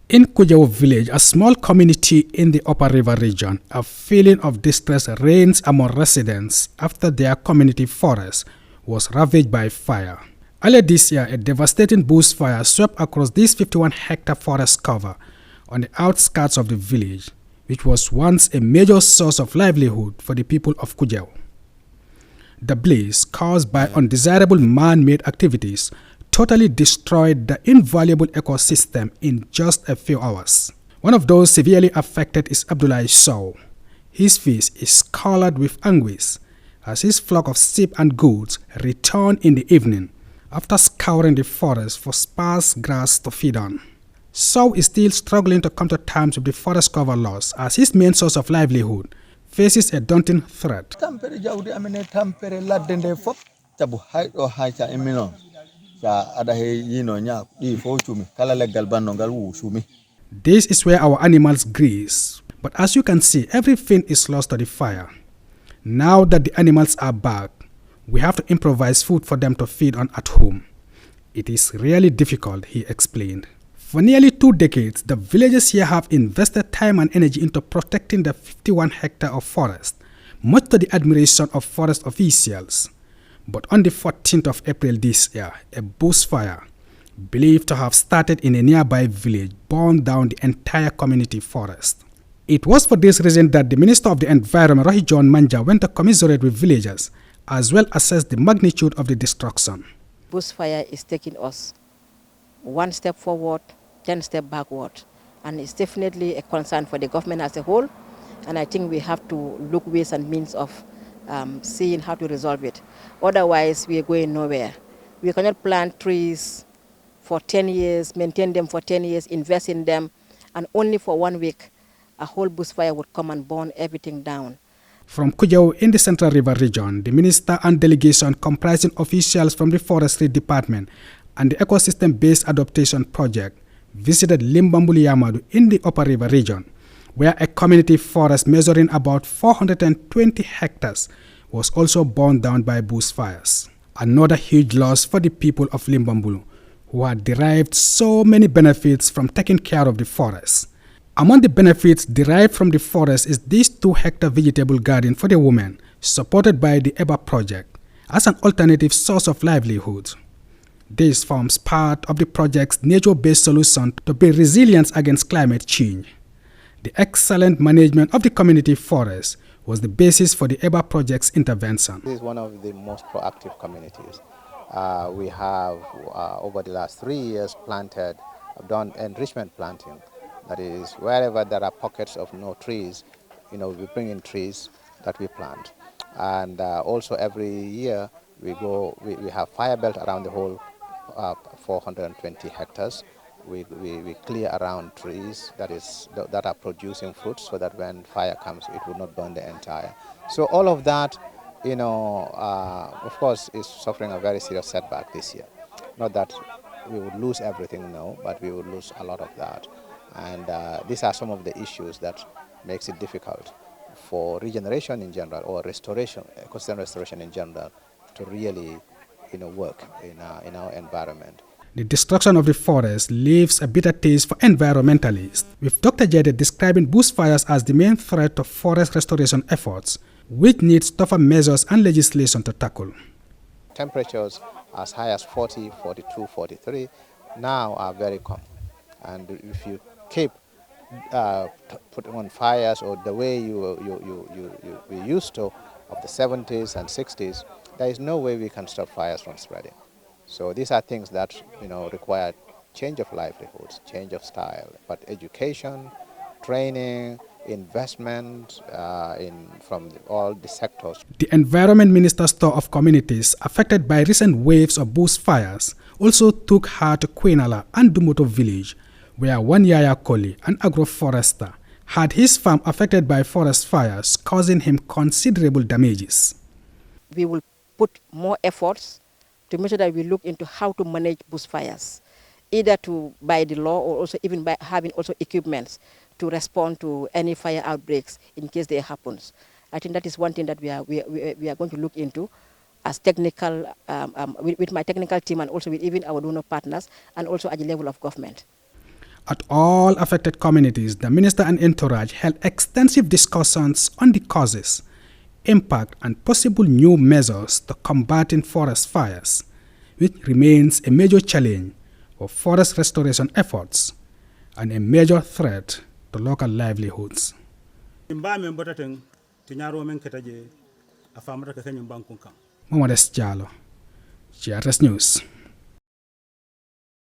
In Kujau village, a small community in the Upper River region, a feeling of distress reigns among residents after their community forest was ravaged by fire. Earlier this year, a devastating bushfire swept across this 51-hectare forest cover on the outskirts of the village, which was once a major source of livelihood for the people of Kujau. The blaze, caused by undesirable man-made activities, totally destroyed the invaluable ecosystem in just a few hours. One of those severely affected is Abdullah Sow. His face is colored with anguish as his flock of sheep and goats return in the evening after scouring the forest for sparse grass to feed on. Sow is still struggling to come to terms with the forest cover loss as his main source of livelihood faces a daunting threat. This is where our animals graze, but as you can see, everything is lost to the fire. Now that the animals are back, we have to improvise food for them to feed on at home. It is really difficult, he explained. For nearly 2 decades, the villagers here have invested time and energy into protecting the 51 hectares of forest, much to the admiration of forest officials. But on the 14th of April this year, a bushfire, believed to have started in a nearby village, burned down the entire community forest. It was for this reason that the Minister of the Environment, Rohit John Manja, went to commiserate with villagers, as well as assess the magnitude of the destruction. Bushfire is taking us 1 step forward, 10 steps backward, and it's definitely a concern for the government as a whole, and I think we have to look ways and means of seeing how to resolve it. Otherwise, we are going nowhere. We cannot plant trees for 10 years, maintain them for 10 years, invest in them, and only for 1 week, a whole bushfire would come and burn everything down. From Kujau in the Central River region, the minister and delegation comprising officials from the Forestry Department and the Ecosystem-Based Adaptation Project visited Limbambuli Yamadu in the Upper River region, where a community forest measuring about 420 hectares was also burned down by bushfires. Another huge loss for the people of Limbambulu, who had derived so many benefits from taking care of the forest. Among the benefits derived from the forest is this 2-hectare vegetable garden for the women, supported by the EBA project, as an alternative source of livelihood. This forms part of the project's nature-based solution to build resilience against climate change. The excellent management of the community forest was the basis for the EBA project's intervention. This is one of the most proactive communities. We have, over the last 3 years, done enrichment planting. That is, wherever there are pockets of no trees, we bring in trees that we plant. And also every year we have fire belt around the whole 420 hectares. We clear around trees that are producing fruits so that when fire comes, it will not burn the entire. So all of that, of course, is suffering a very serious setback this year. Not that we would lose everything, no, but we would lose a lot of that. And these are some of the issues that makes it difficult for regeneration in general or restoration, ecosystem restoration in general, to really work in our environment. The destruction of the forest leaves a bitter taste for environmentalists, with Dr. Jede describing bushfires as the main threat to forest restoration efforts, which needs tougher measures and legislation to tackle. Temperatures as high as 40, 42, 43 now are very common. And if you keep putting on fires or the way we used to of the 70s and 60s, there is no way we can stop fires from spreading. So these are things that require change of livelihoods, change of style, but education, training, investment from all the sectors. The Environment Minister's tour of communities affected by recent waves of bushfires also took her to Queenala and Dumoto village, where one Yaya Koli, an agroforester, had his farm affected by forest fires, causing him considerable damages. We will put more efforts to make sure that we look into how to manage bushfires, either by the law or also even by having also equipments to respond to any fire outbreaks in case there happens. I think that is one thing that we are going to look into as technical, with my technical team and also with even our donor partners and also at the level of government. At all affected communities, the minister and entourage held extensive discussions on the causes, impact, and possible new measures to combating forest fires, which remains a major challenge for forest restoration efforts and a major threat to local livelihoods. Momodes Jalo, GRS News.